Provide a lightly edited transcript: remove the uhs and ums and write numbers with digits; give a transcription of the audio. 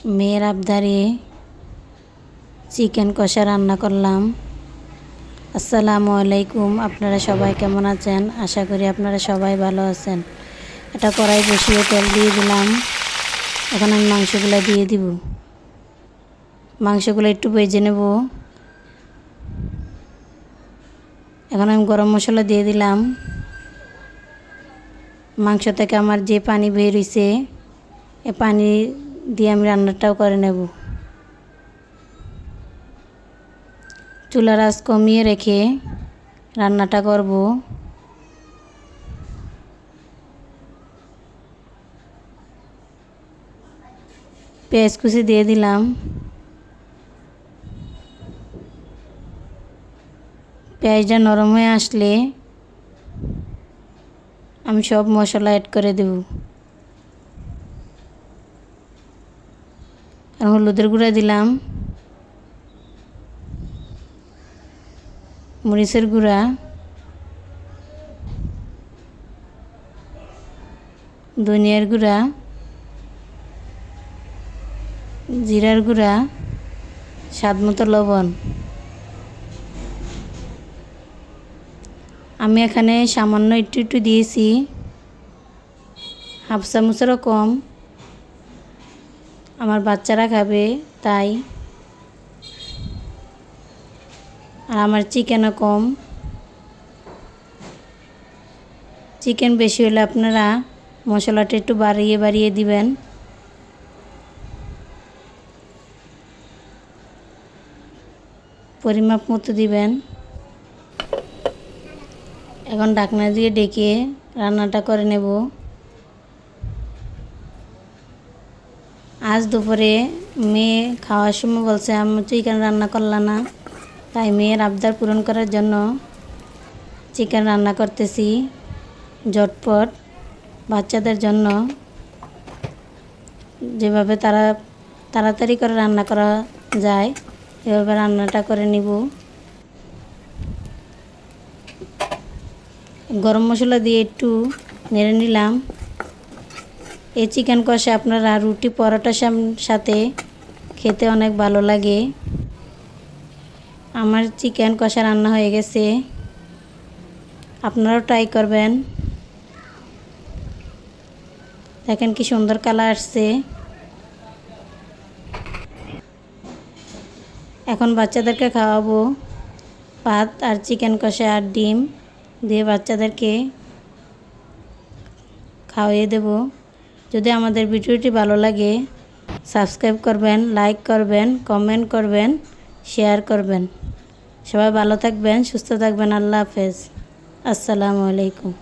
মেয়ের আবদারে চিকেন কষা রান্না করলাম। আসসালামু আলাইকুম, আপনারা সবাই কেমন আছেন? আশা করি আপনারা সবাই ভালো আছেন। এটা কড়াই বসিয়ে তেল দিয়ে দিলাম। এখন আমি মাংসগুলো দিয়ে দিব। মাংসগুলো একটু ভেজে নেব। এখন আমি গরম মশলা দিয়ে দিলাম। মাংস থেকে আমার যে পানি বের হয়েছে এ পানি দিয়ে আমি রান্নাটাও করে নেব। চুলার আঁচ কমিয়ে রেখে রান্নাটা করব। পেঁয়াজ কুচি দিয়ে দিলাম। পেঁয়াজটা নরম হয়ে আসলে আমি সব মশলা অ্যাড করে দেব। আর হলুদের গুঁড়া দিলাম, মরিচের গুঁড়া, ধনিয়ার গুঁড়া, জিরার গুঁড়া, স্বাদ মতো লবণ। আমি এখানে সামান্য একটু দিয়েছি, হাফ চামচেরও কম। আমার বাচ্চারা খাবে তাই। আর আমার চিকেনও কম। চিকেন বেশি হলে আপনারা মশলাটা একটু বাড়িয়ে দিবেন। পরিমাপ মতো দিবেন। এখন ঢাকনা দিয়ে ঢেকে রান্নাটা করে নেব। আজ দুপুরে মেয়ে খাওয়ার সময় বলছে, আমি চিকেন রান্না করলাম না। তাই মেয়ের আবদার পূরণ করার জন্য চিকেন রান্না করতেছি ঝটপট বাচ্চাদের জন্য। যেভাবে তাড়াতাড়ি করে রান্না করা যায় এভাবে রান্নাটা করে নিব। গরম মশলা দিয়ে একটু নেড়ে নিলাম। এই চিকেন কষা আপনারা রুটি পরোটার সাথে খেতে অনেক ভালো লাগে। আমার চিকেন কষা রান্না হয়ে গেছে, আপনারাও ট্রাই করবেন। দেখেন কি সুন্দর কালার আসছে। এখন বাচ্চাদেরকে খাওয়াবো ভাত আর চিকেন কষা আর ডিম দিয়ে বাচ্চাদেরকে খাওয়িয়ে দেব। যদি আমাদের ভিডিওটি ভালো লাগে সাবস্ক্রাইব করবেন, লাইক করবেন, কমেন্ট করবেন, শেয়ার করবেন। সবাই ভালো থাকবেন, সুস্থ থাকবেন। আল্লাহ হাফেজ। আসসালামু আলাইকুম।